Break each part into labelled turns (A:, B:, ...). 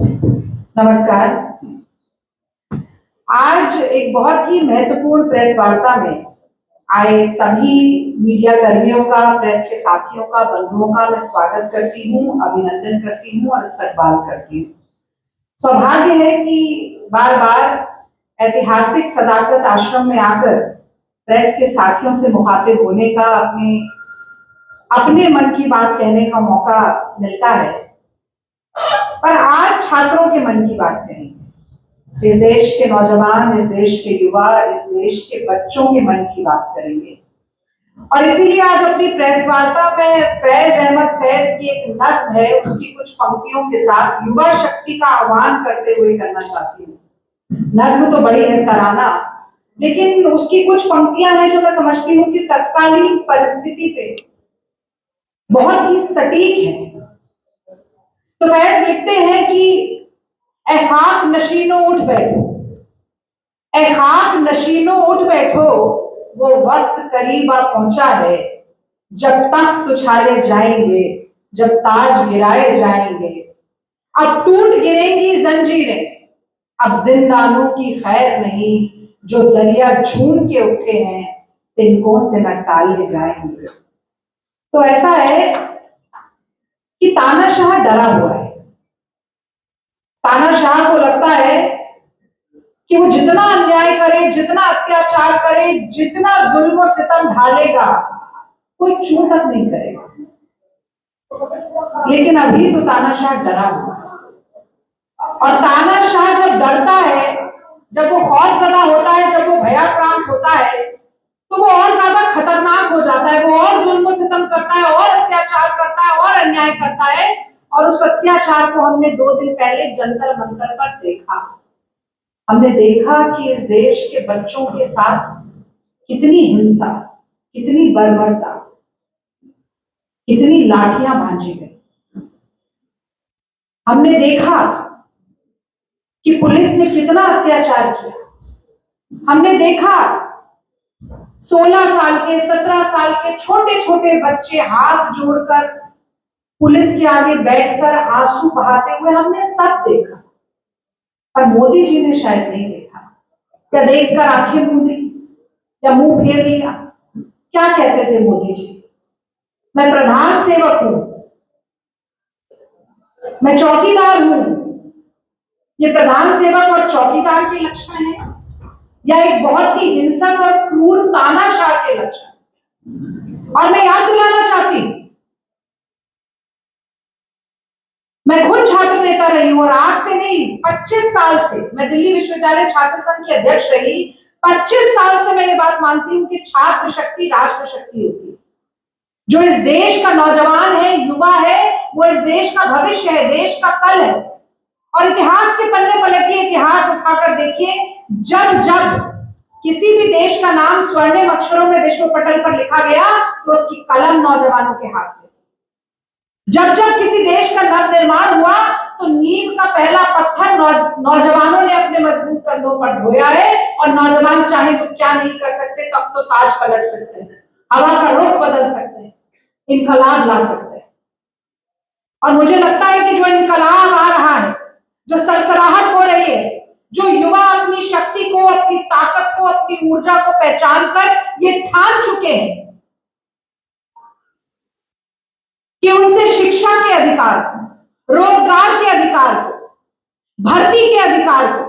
A: नमस्कार। आज एक बहुत ही महत्वपूर्ण प्रेस वार्ता में आए सभी मीडिया कर्मियों का, प्रेस के साथियों का, बंधुओं का मैं स्वागत करती हूँ, अभिनंदन करती हूँ और इस्तकबाल करती हूँ। सौभाग्य है कि बार बार ऐतिहासिक सदाकत आश्रम में आकर प्रेस के साथियों से मुखातिब होने का, अपने मन की बात कहने का मौका मिलता है। पर आज छात्रों के मन की बात करेंगे। इस देश के नौजवान, इस देश के युवा, इस देश के बच्चों के मन की बात करेंगे। और इसीलिए आज अपनी प्रेस वार्ता में फैज अहमद फैज की एक नज्म है, उसकी कुछ पंक्तियों के साथ युवा शक्ति का आह्वान करते हुए करना चाहती हूँ। नज्म तो बड़ी है, तराना, लेकिन उसकी कुछ पंक्तियां हैं जो मैं समझती हूँ कि तत्कालीन परिस्थिति पे बहुत ही सटीक है। तो फैज लिखते हैं कि ए खाक नशीनो उठ बैठो, ए खाक नशीनो उठ बैठो, वो वक्त करीब आ पहुंचा है जब तख्त उछाले जाएंगे, जब ताज गिराए जाएंगे। अब टूट गिरेंगी जंजीरें, अब जिंदानों की खैर नहीं, जो दरिया झूम के उठे हैं तिनकों से न टाले जाएंगे। तो ऐसा है कि तानाशाह डरा हुआ है। तानाशाह को लगता है कि वो जितना अन्याय करे, जितना अत्याचार करे, जितना जुल्म सितम ढालेगा, कोई छू तक नहीं करेगा। लेकिन अभी तो तानाशाह डरा हुआ है। और तानाशाह जब डरता है, जब वो खौफजदा होता है, जब वो भयाक्रांत होता है, तो वो और ज्यादा खतरनाक हो जाता है। वो और जुल्म सितम करता है, और अत्याचार करता है, और अन्याय करता है। और उस अत्याचार को हमने 2 दिन पहले जंतर मंतर पर देखा। हमने देखा कि इस देश के बच्चों के साथ कितनी हिंसा, कितनी बर्बरता, कितनी लाठियां भांजी गई। हमने देखा कि पुलिस ने कितना अत्याचार किया। हमने देखा 16 साल के, 17 साल के छोटे छोटे बच्चे हाथ जोड़कर पुलिस के आगे बैठकर आंसू बहाते हुए, हमने सब देखा। पर मोदी जी ने शायद नहीं देखा, या देखकर आंखें मूंदी, या मुंह फेर लिया। क्या कहते थे मोदी जी? मैं प्रधान सेवक हूं, मैं चौकीदार हूं। ये प्रधान सेवक और चौकीदार के लक्षण है, या एक बहुत ही हिंसक और क्रूर तानाशाह के लक्षण? और मैं याद दिलाना चाहती हूं, मैं खुद छात्र नेता रही हूं, और आज से नहीं, 25 साल से मैं दिल्ली विश्वविद्यालय छात्र संघ की अध्यक्ष रही। 25 साल से मैं ये बात मानती हूं कि छात्र शक्ति राष्ट्र शक्ति होती है। जो इस देश का नौजवान है, युवा है, वो इस देश का भविष्य है, देश का कल है। और इतिहास के पन्ने पलटिए, इतिहास उठाकर देखिए, जब जब किसी भी देश का नाम स्वर्णिम अक्षरों में विश्व पटल पर लिखा गया, तो उसकी कलम नौजवानों के हाथ में। जब जब किसी देश का नव निर्माण हुआ, तो नींव का पहला पत्थर नौजवानों ने अपने मजबूत कंधों पर ढोया है। और नौजवान चाहे तो क्या नहीं कर सकते, तब तो ताज पलट सकते हैं, हवा का रुख बदल सकते हैं, इनकलाब ला सकते हैं। और मुझे लगता है कि जो इनकलाब आ रहा है, जो सरसराहट हो रही है, जो युवा अपनी शक्ति को, अपनी ताकत को, अपनी ऊर्जा को पहचान कर ये ठान चुके हैं कि उनसे शिक्षा के अधिकार को, रोजगार के अधिकार को, भर्ती के अधिकार को,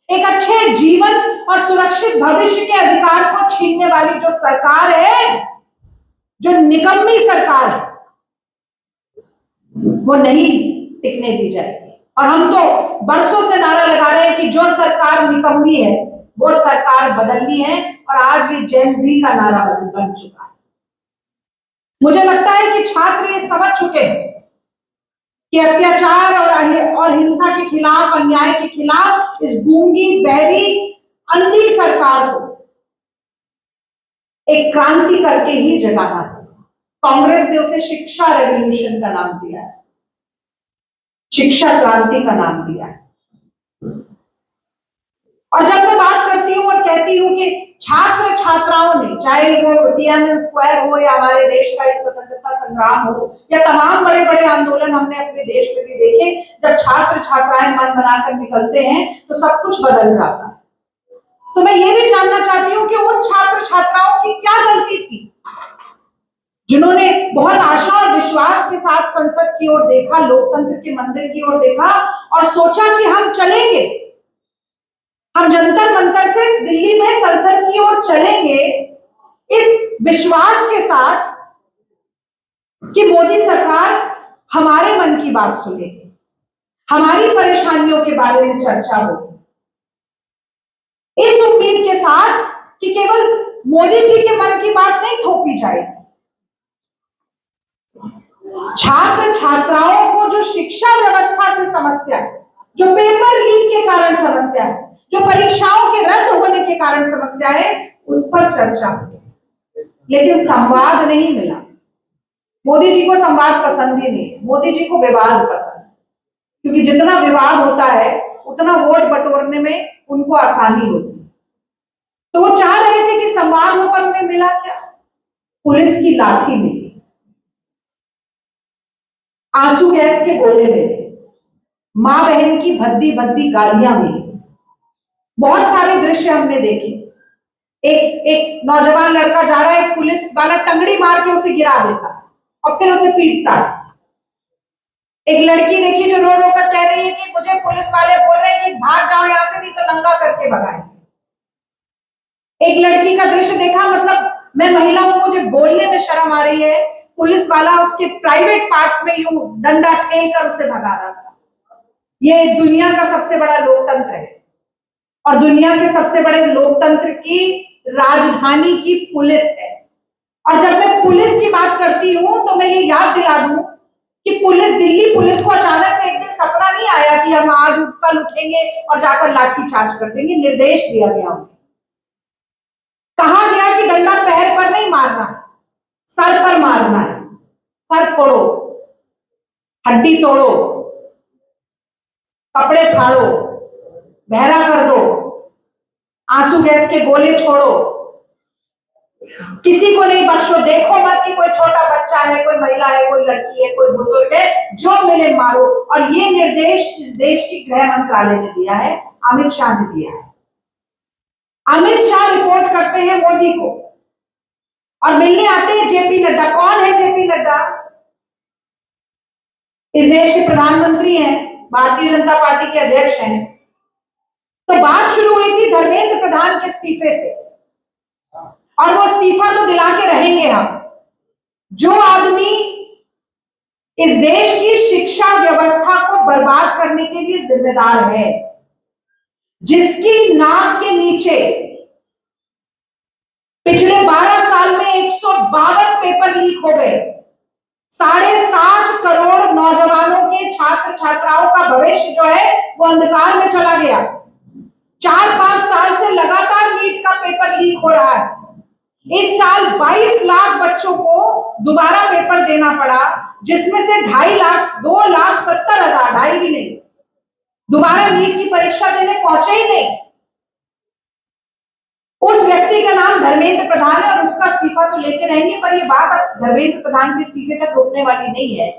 A: एक अच्छे जीवन और सुरक्षित भविष्य के अधिकार को छीनने वाली जो सरकार है, जो निकम्मी सरकार है, वो नहीं टिकने दी जाएगी। और हम तो बरसों से नारा लगा रहे हैं कि जो सरकार निकम्मी है, वो सरकार बदलनी है। और आज ये जेन ज़ी का नारा बन चुका है। मुझे लगता है कि छात्र ये समझ चुके हैं कि अत्याचार और हिंसा के खिलाफ, अन्याय के खिलाफ इस गूंगी, बहरी, अंधी सरकार को एक क्रांति करके ही जगाना है। कांग्रेस ने उसे शिक्षा रेवोल्यूशन का नाम दिया है, शिक्षा क्रांति का नाम दिया है। और जब मैं बात करती हूँ और कहती हूँ कि छात्र छात्राओं ने, चाहे वो तियानवे स्क्वायर हो या हमारे देश का स्वतंत्रता संग्राम हो या तमाम बड़े बड़े आंदोलन हमने अपने देश में भी देखे, जब छात्र छात्राएं मन बनाकर निकलते हैं तो सब कुछ बदल जाता है। तो मैं ये भी जानना चाहती हूँ कि उन छात्र छात्राओं की क्या गलती थी जिन्होंने बहुत आशा और विश्वास के साथ संसद की ओर देखा, लोकतंत्र के मंदिर की ओर देखा और सोचा कि हम चलेंगे, हम जंतर मंतर से दिल्ली में संसद की ओर चलेंगे, इस विश्वास के साथ कि मोदी सरकार हमारे मन की बात सुनेगी, हमारी परेशानियों के बारे में चर्चा होगी, इस उम्मीद के साथ कि केवल मोदी जी के मन की बात नहीं थोपी जाएगी। छात्र छात्राओं को जो शिक्षा व्यवस्था से समस्या है, जो पेपर लीक के कारण समस्या है, जो परीक्षाओं के रद्द होने के कारण समस्या है, उस पर चर्चा हुई, लेकिन संवाद नहीं मिला। मोदी जी को संवाद पसंद ही नहीं है, मोदी जी को विवाद पसंद है, क्योंकि जितना विवाद होता है उतना वोट बटोरने में उनको आसानी होती है। तो वो चाह रहे थे कि संवाद हो, पर उन्हें मिला क्या? पुलिस की लाठी मिली, आंसू गैस के गोले मिले, मां बहन की भद्दी भद्दी गालियां मिली, बहुत सारे दृश्य हमने देखे। एक नौजवान लड़का जा रहा है, एक पुलिस वाला टंगड़ी मार के उसे गिरा देता और फिर उसे पीटता। एक लड़की देखी जो रो रो कर कह रही है कि मुझे पुलिस वाले बोल रहे हैं कि भाग जाओ यहां से, नहीं तो नंगा करके भगाएंगे। एक लड़की का दृश्य देखा, मतलब मैं महिला हूं, मुझे बोलने में शर्म आ रही है, पुलिस वाला उसके प्राइवेट पार्ट्स में यूं डंडा खेल कर उसे भगा रहा था। ये दुनिया का सबसे बड़ा लोकतंत्र है और दुनिया के सबसे बड़े लोकतंत्र की राजधानी की पुलिस है। और जब मैं पुलिस की बात करती हूं तो मैं ये याद दिला दूं कि पुलिस, दिल्ली पुलिस को अचानक से एक दिन सपना नहीं आया कि हम आज कल उठेंगे और जाकर लाठीचार्ज कर देंगे। निर्देश दिया गया उन्हें, कहा गया कि डंडा पैर पर नहीं मारना, सर पर मारना है, सर फोड़ो, हड्डी तोड़ो, कपड़े फाड़ो, बहरा कर दो, आंसू गैस के गोले छोड़ो, किसी को नहीं बख्शो, देखो मत कि कोई छोटा बच्चा है, कोई महिला है, कोई लड़की है, कोई बुजुर्ग है, जो मिले मारो। और ये निर्देश इस देश की गृह मंत्रालय ने दिया है, अमित शाह ने दिया है। अमित शाह रिपोर्ट करते हैं मोदी को और मिलने आते हैं जेपी नड्डा। कौन है जेपी नड्डा? इस देश के प्रधानमंत्री हैं, भारतीय जनता पार्टी के अध्यक्ष हैं। तो बात शुरू हुई थी धर्मेंद्र प्रधान के इस्तीफे से, और वो इस्तीफा तो दिला के रहेंगे हम। जो आदमी इस देश की शिक्षा व्यवस्था को बर्बाद करने के लिए जिम्मेदार है, जिसकी नाक के नीचे पिछले 12 साल में 152 पेपर लीक हो गए, 7.5 करोड़ नौजवानों के, छात्र छात्राओं का भविष्य जो है वो अंधकार में चला गया। 4-5 साल से लगातार नीट का पेपर लीक हो रहा है। इस साल 22 लाख बच्चों को दोबारा पेपर देना पड़ा, जिसमें से 2.5 लाख, 2,70,000, 2.5 भी नहीं, दोबारा नीट की परीक्षा देने पहुंचे ही नहीं। उस व्यक्ति का नाम धर्मेंद्र प्रधान है और उसका इस्तीफा तो लेके रहेंगे, पर ये बात अब धर्मेंद्र प्रधान के इस्तीफे तक रोकने वाली नहीं है,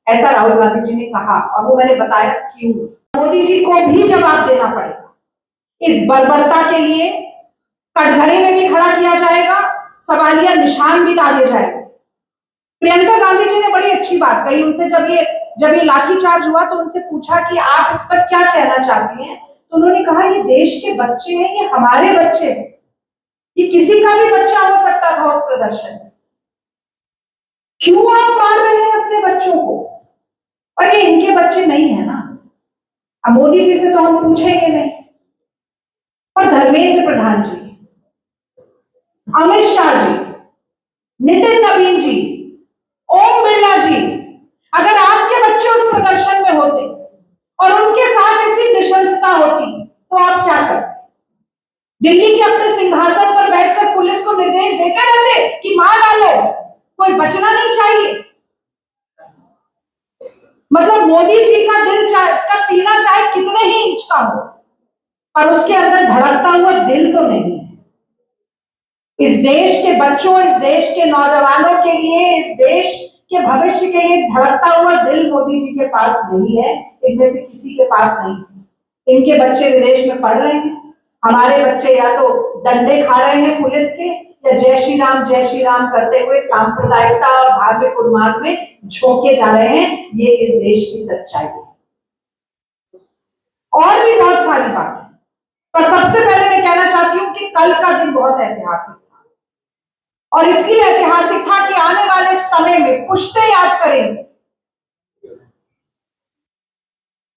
A: ऐसा राहुल गांधी जी ने कहा। और वो मैंने बताया क्यों। मोदी जी को भी जवाब देना पड़ेगा इस बर्बरता के लिए। कटघरे में भी खड़ा किया जाएगा, सवालिया निशान भी डाले जाएंगे। प्रियंका गांधी जी ने बड़ी अच्छी बात कही। उनसे जब ये लाठीचार्ज हुआ तो उनसे पूछा कि आप इस पर क्या कहना चाहती हैं, तो उन्होंने कहा ये देश के बच्चे हैं, ये हमारे बच्चे हैं, ये किसी का भी बच्चा हो सकता था उस प्रदर्शन में, क्यों आप मार रहे हैं अपने बच्चों को? और ये इनके बच्चे नहीं है ना। अब मोदी जी से तो हम पूछेंगे नहीं, और धर्मेंद्र प्रधान जी, अमित शाह जी, नितिन नवीन जी, ओम बिरला जी, अगर आपके बच्चे उस प्रदर्शन में होते और उनके साथ ऐसी नृशंसता होती तो आप क्या करते? दिल्ली के अपने सिंहासन पर बैठकर पुलिस को निर्देश देते रहते कि मार डालो, कोई बचना नहीं चाहिए? मतलब मोदी जी का दिल का सीना चाहे कितने ही इंच का हो, पर उसके अंदर धड़कता हुआ दिल तो नहीं है। इस देश के बच्चों, इस देश के नौजवानों के लिए, इस देश के भविष्य के लिए धड़कता हुआ दिल मोदी जी के पास नहीं है, इनमें से किसी के पास नहीं है। इनके बच्चे विदेश में पढ़ रहे हैं, हमारे बच्चे या तो डंडे खा रहे हैं पुलिस के, या जय श्री राम करते हुए सांप्रदायिकता और धार्मिक उन्माद में झोंके जा रहे हैं। ये इस देश की सच्चाई है। और भी बहुत सारी बातें, पर सबसे पहले मैं कहना चाहती हूं कि कल का दिन बहुत ऐतिहासिक था, और इसलिए ऐतिहासिक था कि आने वाले समय में पुश्ते याद करें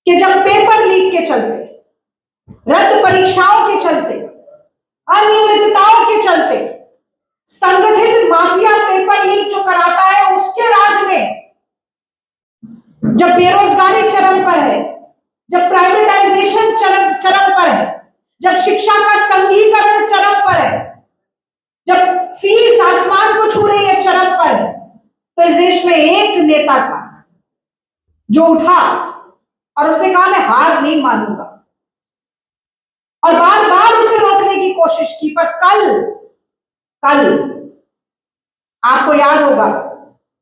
A: कि जब पेपर लीक के चलते, रद्द परीक्षाओं के चलते, अनियमितताओं के चलते संगठित माफिया पेपर लीक जो कराता है उसके राज में, जब बेरोजगारी चरम पर है, जब प्राइवेटाइजेशन चरम पर है, जब शिक्षा का संघीकरण चरम पर है, जब फीस आसमान को छू रही है, चरम पर है, तो इस देश में एक नेता था जो उठा और उसने कहा मैं हार नहीं मानूंगा, और बार बार उसे रोकने की कोशिश की। पर कल आपको याद होगा,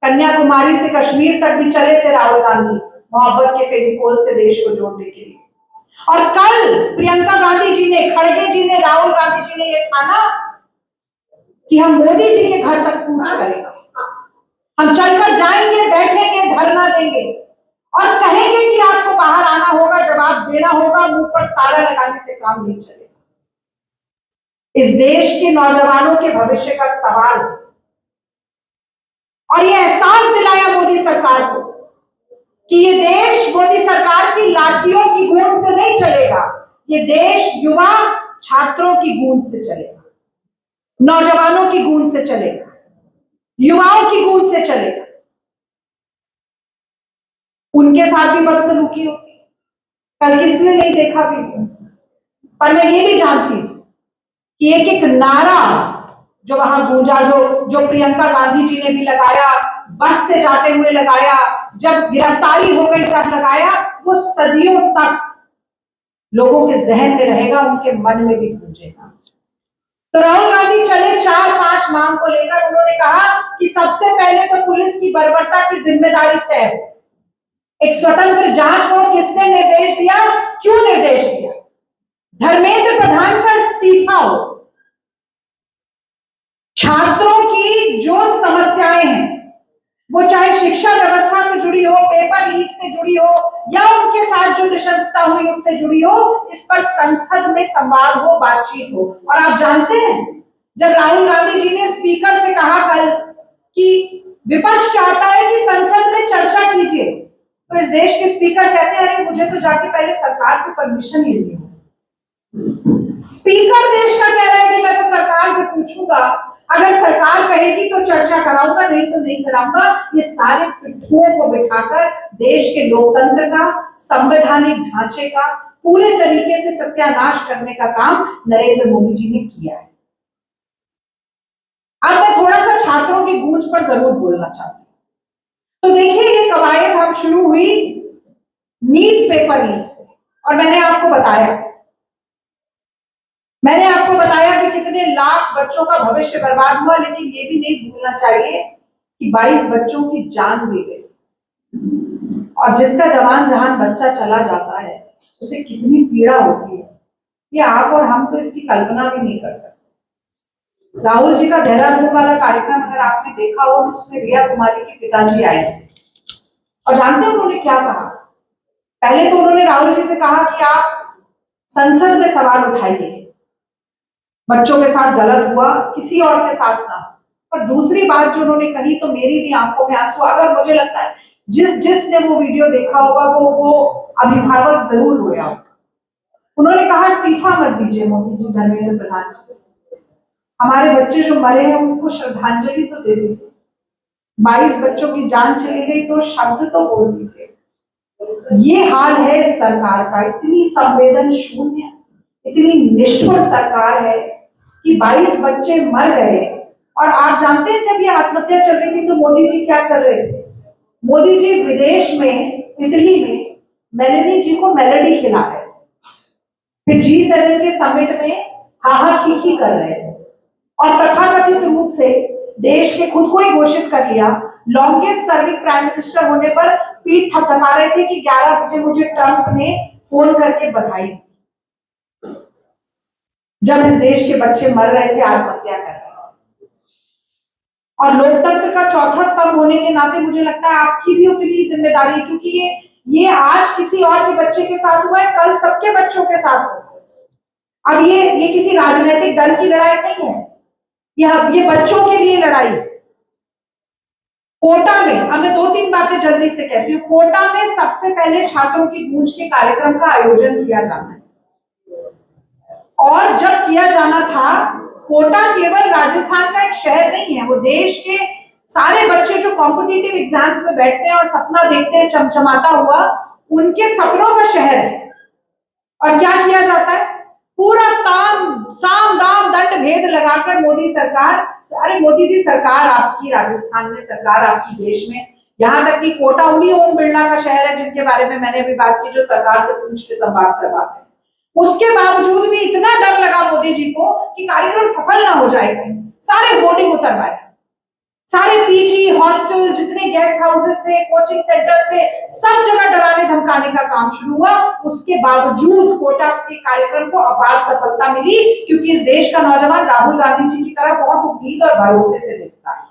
A: कन्याकुमारी से कश्मीर तक भी चले थे राहुल गांधी मोहब्बत के फेविकोल से देश को जोड़ने के लिए। और कल प्रियंका गांधी जी ने, खड़गे जी ने, राहुल गांधी जी ने यह ठाना कि हम मोदी जी के घर तक कूच करेंगे, हम चलकर जाएंगे, बैठेंगे, धरना देंगे और कहेंगे कि आपको बाहर आना होगा, जवाब देना होगा, मुंह पर ताला लगाने से काम नहीं चलेगा। इस देश के नौजवानों के भविष्य का सवाल, और यह एहसास दिलाया मोदी सरकार को कि ये देश मोदी सरकार की लाठियों की गूंज से नहीं चलेगा, ये देश युवा छात्रों की गूंज से चलेगा, नौजवानों की गूंज से चलेगा, युवाओं की गूंज से चलेगा। उनके साथ भी बदसलूकी होगी, कल किसने नहीं देखा वीडियो, पर मैं ये भी जानती हूं कि एक एक नारा जो वहां गूंजा, जो प्रियंका गांधी जी ने भी लगाया, बस से जाते हुए लगाया, जब गिरफ्तारी हो गई तब लगाया, वो सदियों तक लोगों के जहन में रहेगा, उनके मन में भी गूंजेगा। तो राहुल गांधी चले 4-5 मांग को लेकर, उन्होंने कहा कि सबसे पहले तो पुलिस की बर्बरता की जिम्मेदारी तय हो, एक स्वतंत्र जांच हो, किसने निर्देश दिया, क्यों निर्देश दिया, धर्मेंद्र प्रधान का इस्तीफा हो, छात्रों की जो समस्याएं हैं वो चाहे शिक्षा व्यवस्था से जुड़ी हो, पेपर लीक से जुड़ी हो, या उनके साथ जो नृशंसता हुई उससे जुड़ी हो, इस पर संसद में संवाद हो, बातचीत हो। और आप जानते हैं, जब राहुल गांधी जी ने स्पीकर से कहा कल कि विपक्ष चाहता है कि संसद में चर्चा कीजिए, तो इस देश के स्पीकर कहते हैं अरे मुझे तो जाके पहले सरकार से परमिशन लेनी हो। स्पीकर देश का कह रहा है कि मैं तो सरकार से पूछूंगा, अगर सरकार कहेगी तो चर्चा कराऊंगा, नहीं तो नहीं कराऊंगा। ये सारे पिट्ठुओं को बिठाकर देश के लोकतंत्र का, संवैधानिक ढांचे का पूरे तरीके से सत्यानाश करने का काम नरेंद्र मोदी जी ने किया है। अब मैं थोड़ा सा छात्रों की गूंज पर जरूर बोलना चाहती हूं। तो देखिए, ये कवायद हम शुरू हुई नीट पेपर लीक से, और मैंने आपको बताया कि कितने लाख बच्चों का भविष्य बर्बाद हुआ, लेकिन ये भी नहीं भूलना चाहिए कि 22 बच्चों की जान भी गई, और जिसका जवान जहान बच्चा चला जाता है उसे कितनी पीड़ा होती है, ये आप और हम तो इसकी कल्पना भी नहीं कर सकते। राहुल जी का देहरादून वाला कार्यक्रम अगर आपने देखा हो, उसमें रिया कुमारी के पिताजी आए, और जानते हैं उन्होंने क्या कहा? पहले तो उन्होंने राहुल जी से कहा कि आप संसद में सवाल उठाइए, बच्चों के साथ गलत हुआ, किसी और के साथ ना। पर दूसरी बात जो उन्होंने कही, तो मेरी भी आंखों में आंसू, अगर मुझे लगता है जिसने वो वीडियो देखा होगा वो अभिभावक जरूर रोया होगा। उन्होंने कहा इस्तीफा मत दीजिए मोदी जी, धर्मेंद्र प्रधान जी, हमारे बच्चे जो मरे हैं उनको श्रद्धांजलि तो दे दीजिए, 22 बच्चों की जान चली गई तो शब्द तो बोल दीजिए। ये हाल है सरकार का, इतनी संवेदन शून्य, इतनी निष्ठुर सरकार है कि 22 बच्चे मर गए। और आप जानते हैं जब ये आत्महत्या चल रही थी तो मोदी जी क्या कर रहे थे? मोदी जी विदेश में, इटली में मेलेनी जी को मेलेडी खिला रहे थे। फिर G7 के समिट में हाहाखीखी कर रहे थे और तथाकथित रूप से देश के खुद को ही घोषित कर लिया, लॉन्गेस्ट सर्विंग प्राइम मिनिस्टर होने पर पीठ थपथपा रहे थे कि 11 बजे मुझे ट्रंप ने फोन करके बधाई दी, जब इस देश के बच्चे मर रहे थे, आत्महत्या कर रहे थे। और लोकतंत्र का चौथा स्तंभ होने के नाते मुझे लगता है आपकी भी उतनी जिम्मेदारी है, क्योंकि ये आज किसी और के बच्चे के साथ हुआ है, कल सबके बच्चों के साथ होगा। अब ये किसी राजनीतिक दल की लड़ाई नहीं है, ये बच्चों के लिए लड़ाई है। कोटा में, अब मैं 2-3 बातें जल्दी से कहती हूँ। कोटा में सबसे पहले छात्रों की गूंज के कार्यक्रम का आयोजन किया जाना है, और जब किया जाना था, कोटा केवल राजस्थान का एक शहर नहीं है, वो देश के सारे बच्चे जो कॉम्पिटिटिव एग्जाम्स में बैठते हैं और सपना देखते हैं चमचमाता हुआ, उनके सपनों का शहर है। और क्या किया जाता है, पूरा ताम साम दाम दंड भेद लगाकर मोदी सरकार, अरे मोदी जी सरकार आपकी राजस्थान में, सरकार आपकी देश में, यहाँ तक कि कोटा उन्हीं ओम बिरला का शहर है जिनके बारे में मैंने अभी बात की, जो सरकार से पूछ के संवाद करवाते हैं। उसके बावजूद भी इतना डर लगा मोदी जी को कि कार्यक्रम सफल ना हो जाए, सारे होर्डिंग उतरवाए, सारे पीजी, हॉस्टल, जितने गेस्ट हाउसेस थे, कोचिंग सेंटर्स थे, सब जगह डराने धमकाने का काम शुरू हुआ। उसके बावजूद कोटा के कार्यक्रम को अपार सफलता मिली, क्योंकि इस देश का नौजवान राहुल गांधी जी की तरह बहुत उम्मीद और भरोसे से देखता है।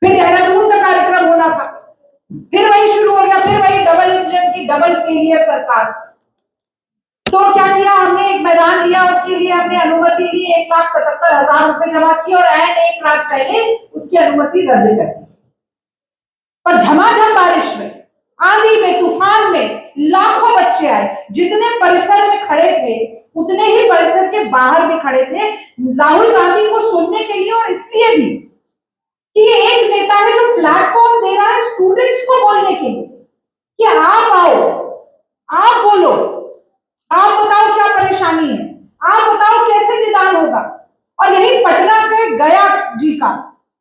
A: फिर देहरादून का कार्यक्रम होना था, फिर वही शुरू हो गया, फिर वही डबल इंजन की डबल फेलियर सरकार। तो क्या किया हमने, एक मैदान लिया, उसके लिए हमने अनुमति ली, 1,77,000 रुपए जमा किए और ऐन एक रात पहले उसकी अनुमति रद्द कर दी। पर झमाझम बारिश में, आंधी में, तूफान में लाखों बच्चे आए, जितने परिसर में खड़े थे उतने ही परिसर के बाहर भी खड़े थे राहुल गांधी को सुनने के लिए, और इसलिए भी कि ये एक नेता है जो प्लेटफॉर्म दे रहा है स्टूडेंट्स को बोलने के लिए कि आप आओ, आप बोलो, आप बताओ क्या परेशानी है, आप बताओ कैसे निदान होगा। और यही पटना के गया जी का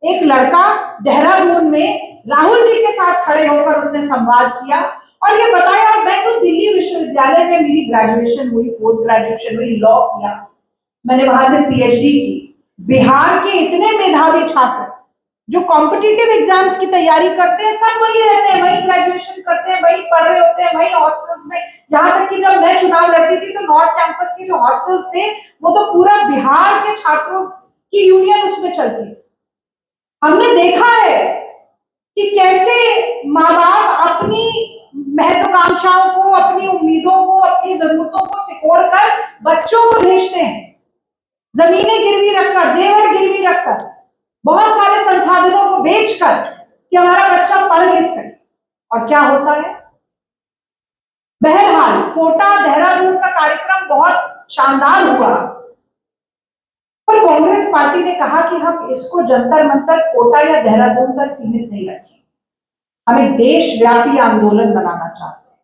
A: एक लड़का देहरादून में राहुल जी के साथ खड़े होकर उसने संवाद किया और ये बताया, मैं तो दिल्ली विश्वविद्यालय में मेरी ग्रेजुएशन हुई, पोस्ट ग्रेजुएशन हुई, लॉ किया, मैंने वहां से पीएचडी की। बिहार के इतने मेधावी छात्र जो कॉम्पिटिटिव एग्जाम्स की तैयारी करते हैं, सब वही रहते हैं, वही ग्रेजुएशन करते हैं, वही पढ़ रहे होते हैं, वही हॉस्टल्स में। यहाँ तक कि जब मैं चुनाव लड़ती थी तो नॉर्थ कैंपस के जो हॉस्टल्स थे वो तो पूरा बिहार के छात्रों की यूनियन उसमें चलती। हमने देखा है कि कैसे माँ बाप अपनी महत्वाकांक्षाओं को, अपनी उम्मीदों को, अपनी जरूरतों को सिकोड़कर बच्चों को भेजते हैं, जमीनें गिरवी रखकर, जेवर गिरवी रखकर, बहुत सारे संसाधनों को बेचकर कि हमारा बच्चा पढ़ लिख सके। और क्या होता है, बहरहाल कोटा देहरादून का कार्यक्रम बहुत शानदार हुआ, पर कांग्रेस पार्टी ने कहा कि हम इसको जंतर मंतर कोटा या देहरादून तक सीमित नहीं रखें, हमें देशव्यापी आंदोलन बनाना चाहते हैं।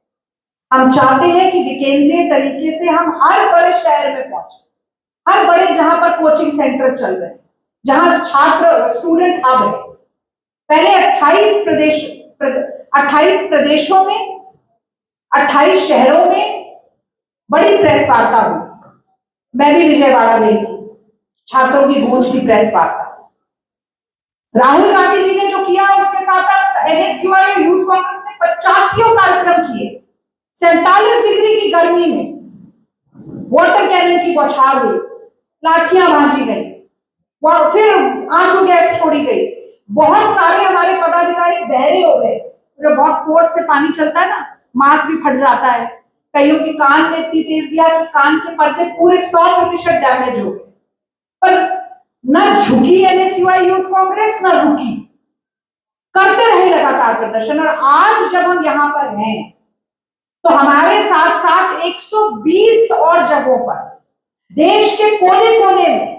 A: हम चाहते हैं कि विकेंद्रीय तरीके से हम हर बड़े शहर में पहुंचे, हर बड़े जहां पर कोचिंग सेंटर चल रहे हैं, जहां छात्र स्टूडेंट हब है। पहले 28 प्रदेशों में, 28 शहरों में बड़ी प्रेस वार्ता हुई, मैं भी विजयवाड़ा गई थी, छात्रों की गूंज की प्रेस वार्ता। राहुल गांधी जी ने जो किया उसके साथ एनएसयूआई और यूथ कांग्रेस ने 85 कार्यक्रम किए, 47 डिग्री की गर्मी में वाटर कैनन की बौछार हुई, लाठियां भांजी गई, फिर आंसू गैस छोड़ी गई, बहुत सारे हमारे पदाधिकारी बहरे हो गए, जो बहुत फोर्स से पानी चलता है ना, मास्क भी फट जाता है, कईयों के कान में इतनी तेज दिया कि कान के पर्दे पूरे 100% डैमेज हो गए। पर न झुकी एनएसयूआई यूथ कांग्रेस, न रुकी, करते रहे लगातार प्रदर्शन। और आज जब हम यहाँ पर हैं तो हमारे साथ साथ 120 और जगहों पर देश के कोने कोने में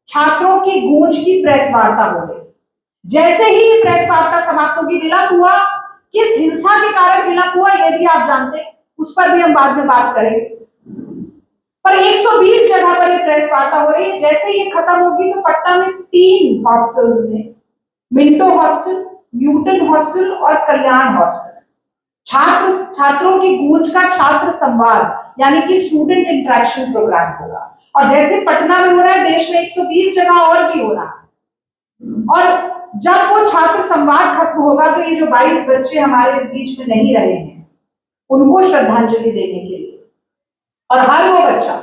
A: छात्रों की गूंज की प्रेस वार्ता हो गई। जैसे ही प्रेस वार्ता समाप्त होगी, विलंब हुआ, किस हिंसा के कारण विलंब हुआ ये भी आप जानते हैं, उस पर भी हम बाद में बात करेंगे। पर 120 जगह पर ये प्रेस वार्ता हो रही है। जैसे ये खत्म होगी तो पटना में 3 हॉस्टल्स में, मिंटो हॉस्टल, न्यूटन हॉस्टल और कल्याण हॉस्टल, छात्रों की गूंज का छात्र संवाद यानी कि स्टूडेंट इंटरेक्शन प्रोग्राम होगा। और जैसे पटना में हो रहा है, देश में 120 जगह और भी हो रहा है। और जब वो छात्र संवाद खत्म होगा तो ये जो 22 बच्चे हमारे बीच में नहीं रहे हैं उनको श्रद्धांजलि देने के लिए, और हर वो बच्चा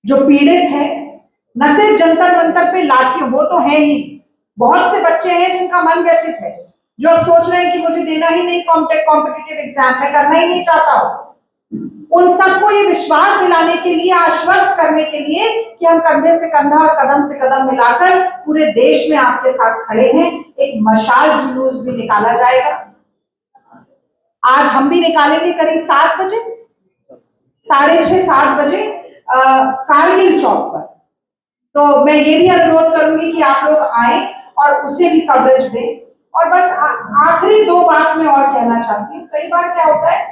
A: जो पीड़ित है, न सिर्फ जंतर मंतर पे लाठियों, वो तो है ही, बहुत से बच्चे हैं जिनका मन व्यथित है, जो अब सोच रहे हैं कि मुझे देना ही नहीं कॉम्पिटिटिव एग्जाम, मैं करना ही नहीं चाहता हूं। उन सबको ये विश्वास दिलाने के लिए, आश्वस्त करने के लिए कि हम कंधे से कंधा और कदम से कदम मिलाकर पूरे देश में आपके साथ खड़े हैं। एक मशाल जुलूस भी निकाला जाएगा, आज हम भी निकालेंगे करीब 7 बजे, 6:30 7 बजे कारगिल चौक पर। तो मैं ये भी अनुरोध करूंगी कि आप लोग आए और उसे भी कवरेज दें। और बस आखिरी 2 बात मैं और कहना चाहती हूँ। कई बार क्या होता है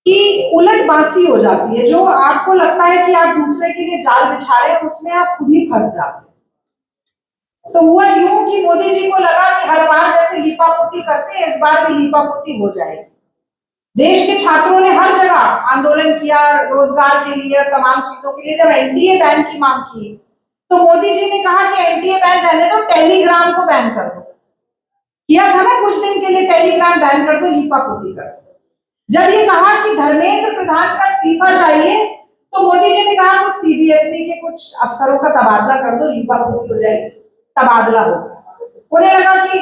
A: कि उलट बांसी हो जाती है, जो आपको लगता है कि आप दूसरे के लिए जाल बिछा रहे हैं, उसमें आप खुद ही फंस जाते हैं। तो हुआ यूं कि मोदी जी को लगा कि हर बार जैसे लीपापोती करते हैं, इस बार भी लीपापोती हो जाएगी। देश के छात्रों ने हर जगह आंदोलन किया, रोजगार के लिए, तमाम चीजों के लिए। जब एनडीए बैन की मांग की तो मोदी जी ने कहा कि एनडीए बैन रहने दो, टेलीग्राम को बैन कर दो। किया था ना कुछ दिन के लिए, टेलीग्राम बैन कर दो, लीपापोती कर दो। जब ये कहा कि धर्मेंद्र प्रधान का इस्तीफा चाहिए तो मोदी जी ने कहा वो सीबीएसई के कुछ अफसरों का तबादला कर दो, लीपापोती हो जाएगी, तबादला हो। उन्हें लगा कि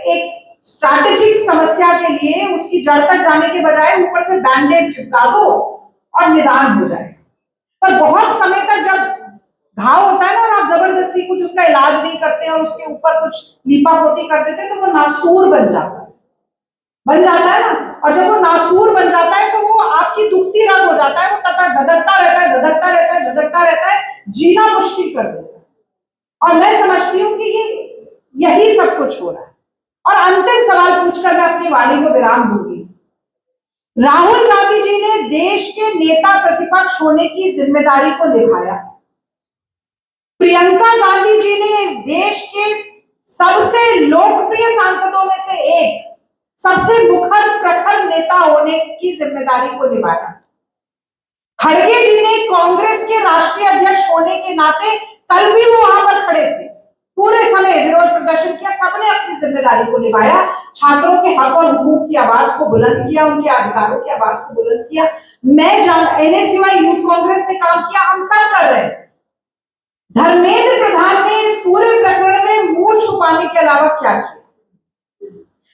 A: एक स्ट्रैटेजिक समस्या के लिए उसकी जड़ तक जाने के बजाय ऊपर से बैंडेड चिपका दो और निदान हो जाए। पर बहुत समय तक जब घाव होता है ना और आप जबरदस्ती कुछ उसका इलाज नहीं करते और उसके ऊपर कुछ लीपापोती कर देते तो वो नासूर बन जाता है ना। और जब वो नासूर बन जाता है तो वो आपकी दुखती रग हो जाता है, वो तथा धधकता रहता है, जीना मुश्किल कर देता है। और मैं समझती हूँ कि ये यही सब कुछ हो रहा है। और अंतिम सवाल पूछकर मैं अपनी वाणी को विराम दूंगी। राहुल गांधी जी ने देश के नेता प्रतिपक्ष होने की जिम्मेदारी को निभाया। प्रियंका गांधी जी ने इस देश के सबसे लोकप्रिय सांसदों में से एक, सबसे मुखर प्रखर नेता होने की जिम्मेदारी को निभाया। खड़गे जी ने कांग्रेस के राष्ट्रीय अध्यक्ष होने के नाते कल भी वो वहां पर खड़े थे, पूरे समय विरोध प्रदर्शन किया, सबने अपनी जिम्मेदारी को निभाया, छात्रों के हक और हुकूक की आवाज को बुलंद किया, उनके अधिकारों की आवाज को बुलंद किया। एनएसयूआई यूथ कांग्रेस ने काम किया, हम सब कर रहे हैं। धर्मेंद्र प्रधान ने इस पूरे प्रकरण में मुंह छुपाने के अलावा क्या किया?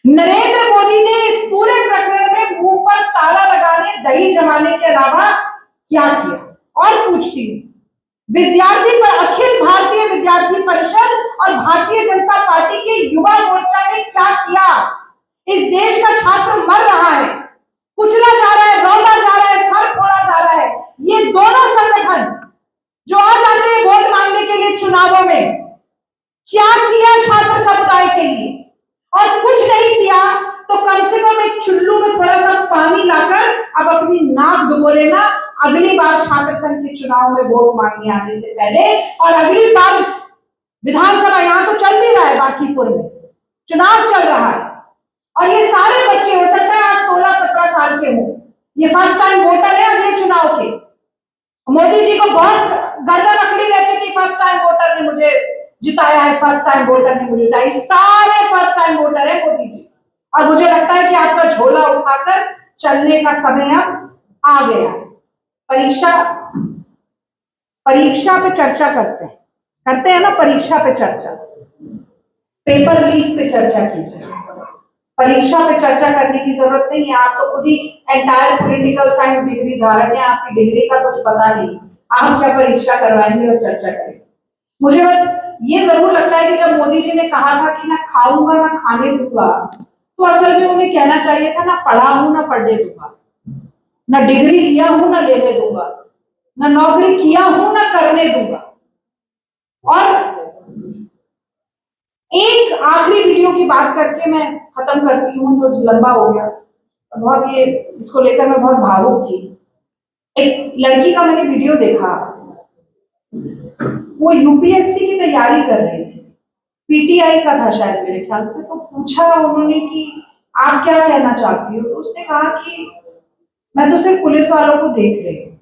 A: नरेंद्र मोदी ने इस पूरे प्रकरण में मुंह पर ताला लगाने, दही जमाने के अलावा क्या किया? और पूछती हूँ, विद्यार्थी पर अखिल भारतीय विद्यार्थी परिषद और भारतीय जनता पार्टी के युवा मोर्चा ने क्या किया? इस देश का छात्र मर रहा है, कुचला जा रहा है, रौंदा जा रहा है, सर फोड़ा जा रहा है। ये दोनों संगठन जो आ जाते हैं वोट मांगने के लिए चुनावों में, क्या किया छात्र समुदाय के लिए? और कुछ नहीं किया तो कम से कम एक चुल्लू में थोड़ा सा पानी लाकर अब अपनी नाक डुबो लेना अगली बार छात्र संघ के चुनाव में वोट मांगने आने से पहले। और अगली बार विधानसभा, यहां तो चल भी रहा है, बांकीपुर में चुनाव चल रहा है और ये सारे बच्चे, हो सकता है आज 16-17 साल के हो, ये फर्स्ट टाइम वोटर है अगले चुनाव के। मोदी जी को बहुत गर्दन अकड़ी रहती कि फर्स्ट टाइम वोटर ने मुझे जिताया है, फर्स्ट टाइम वोटर ने मुझे जिताया। सारे फर्स्ट टाइम वोटर है मोदी जी। और मुझे लगता है कि आपका झोला उठाकर चलने का समय अब आ गया है। परीक्षा पे चर्चा करते हैं ना, परीक्षा पे चर्चा, पेपर लीक पे चर्चा की जाए, परीक्षा पे चर्चा करने की जरूरत नहीं है। आप तो खुद ही एंटायर पॉलिटिकल साइंस डिग्री धारक है, आपकी डिग्री का कुछ पता नहीं, आप क्या परीक्षा करवाएंगे और चर्चा करेंगे। मुझे बस ये जरूर लगता है कि जब मोदी जी ने कहा था कि ना खाऊंगा ना खाने दूंगा, तो असल में उन्हें कहना चाहिए था ना पढ़ा हूं ना पढ़ने दूंगा, ना डिग्री लिया हूं ना लेने दूंगा, ना नौकरी किया हूं ना करने दूंगा। और एक आखिरी वीडियो की बात करके मैं खत्म करती हूँ, जो लंबा हो गया बहुत, ये इसको लेकर मैं बहुत भावुक थी। एक लड़की का मैंने वीडियो देखा, वो यूपीएससी की तैयारी कर रही थी, पीटीआई का था शायद मेरे ख्याल से। तो पूछा उन्होंने कि आप क्या कहना चाहती हो? तो उसने कहा कि मैं तो सिर्फ पुलिस वालों को देख रही हूँ,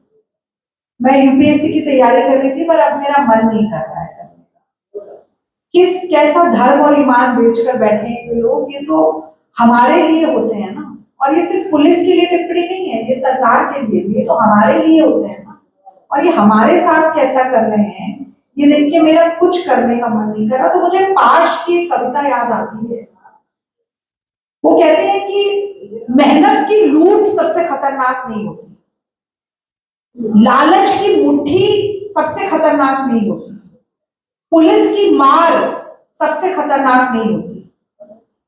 A: मैं यूपीएससी की तैयारी कर रही थी पर अब मेरा मन नहीं कर रहा है करने का। किस कैसा धर्म और ईमान बेचकर बैठे हैं ये लोग, ये तो हमारे लिए होते हैं ना। और ये सिर्फ पुलिस के लिए टिप्पणी नहीं है, ये सरकार के लिए भी, ये तो हमारे लिए होते हैं ना। और ये हमारे साथ कैसा कर रहे हैं ये देख के मेरा कुछ करने का मन नहीं कर रहा। तो मुझे पाश की एक कविता याद आती है। वो कहते हैं कि मेहनत की लूट सबसे खतरनाक नहीं होती, लालच की मुट्ठी सबसे खतरनाक नहीं होती, पुलिस की मार सबसे खतरनाक नहीं होती,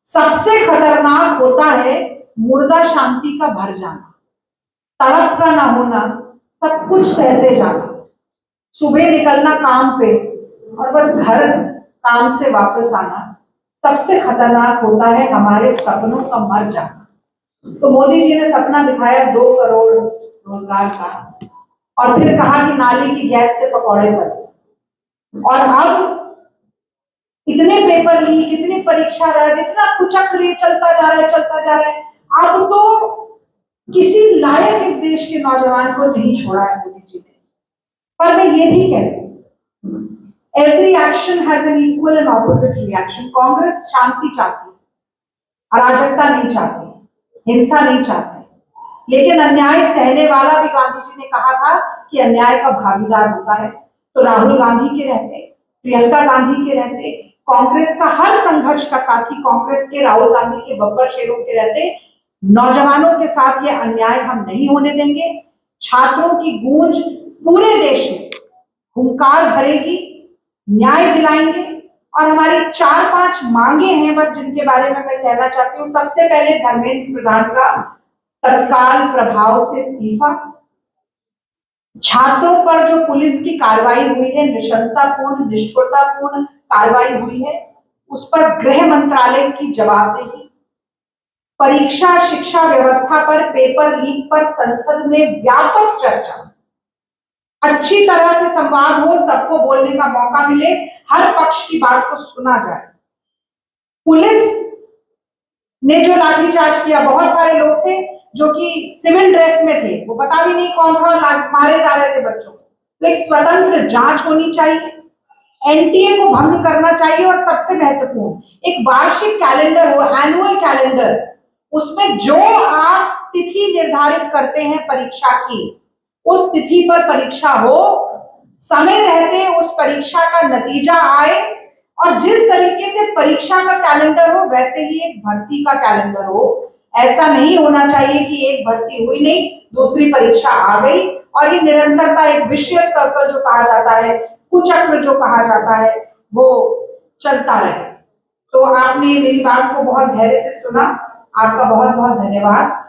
A: सबसे खतरनाक होता है मुर्दा शांति का भर जाना, तड़प का ना होना, सब कुछ सहते जाना, सुबह निकलना काम पे और बस घर काम से वापस आना। सबसे खतरनाक होता है हमारे सपनों का मर जाना। तो मोदी जी ने सपना दिखाया 2 करोड़ रोजगार का, और फिर कहा कि नाली की गैस से पकौड़े करो। और अब इतने पेपर लीक, इतनी परीक्षा रद्द, इतना कुचक्र चलता जा रहा है, चलता जा रहा है। अब तो किसी लायक इस देश के नौजवान को नहीं छोड़ा है मोदी जी ने। पर मैं ये भी कहती हूँ, every action has an equal and opposite reaction. Congress शांति चाहती, अराजकता नहीं चाहती, हिंसा नहीं चाहती, लेकिन अन्याय सहने वाला भी गांधी जी ने कहा था कि अन्याय का भागीदार होता है। तो राहुल गांधी के रहते, प्रियंका गांधी के रहते, कांग्रेस का हर संघर्ष का साथी कांग्रेस के राहुल गांधी के बब्बर शेरों के रहते, नौजवानों के साथ ये अन्याय हम नहीं होने देंगे। छात्रों की गूंज पूरे देश में हुंकार भरेगी, न्याय दिलाएंगे। और हमारी 4-5 मांगे हैं, बट जिनके बारे में मैं कहना चाहती हूँ। सबसे पहले धर्मेंद्र प्रधान का तत्काल प्रभाव से इस्तीफा, छात्रों पर जो पुलिस की कार्रवाई हुई है, नृशंसतापूर्ण, निष्ठुरतापूर्ण कार्रवाई हुई है, उस पर गृह मंत्रालय की जवाबदेही, परीक्षा शिक्षा व्यवस्था पर पेपर लीक पर संसद में व्यापक चर्चा, अच्छी तरह से संवाद हो, सबको बोलने का मौका मिले, हर पक्ष की बात को सुना जाए। पुलिस ने जो लाठीचार्ज किया, बहुत सारे लोग थे जो कि सिविल ड्रेस में थे, वो पता भी नहीं कौन था, मारे जा रहे थे बच्चों को। तो एक स्वतंत्र जांच होनी चाहिए, एनटीए को भंग करना चाहिए, और सबसे महत्वपूर्ण एक वार्षिक कैलेंडर हो, एनुअल कैलेंडर, उसमें जो आप तिथि निर्धारित करते हैं परीक्षा की, उस तिथि पर परीक्षा हो, समय रहते उस परीक्षा का नतीजा आए, और जिस तरीके से परीक्षा का कैलेंडर हो वैसे ही एक भर्ती का कैलेंडर हो। ऐसा नहीं होना चाहिए कि एक भर्ती हुई नहीं, दूसरी परीक्षा आ गई, और ये निरंतरता, एक विशियस सर्कल जो कहा जाता है, कुचक्र जो कहा जाता है, वो चलता रहे। तो आपने मेरी बात को बहुत धैर्य से सुना, आपका बहुत बहुत धन्यवाद।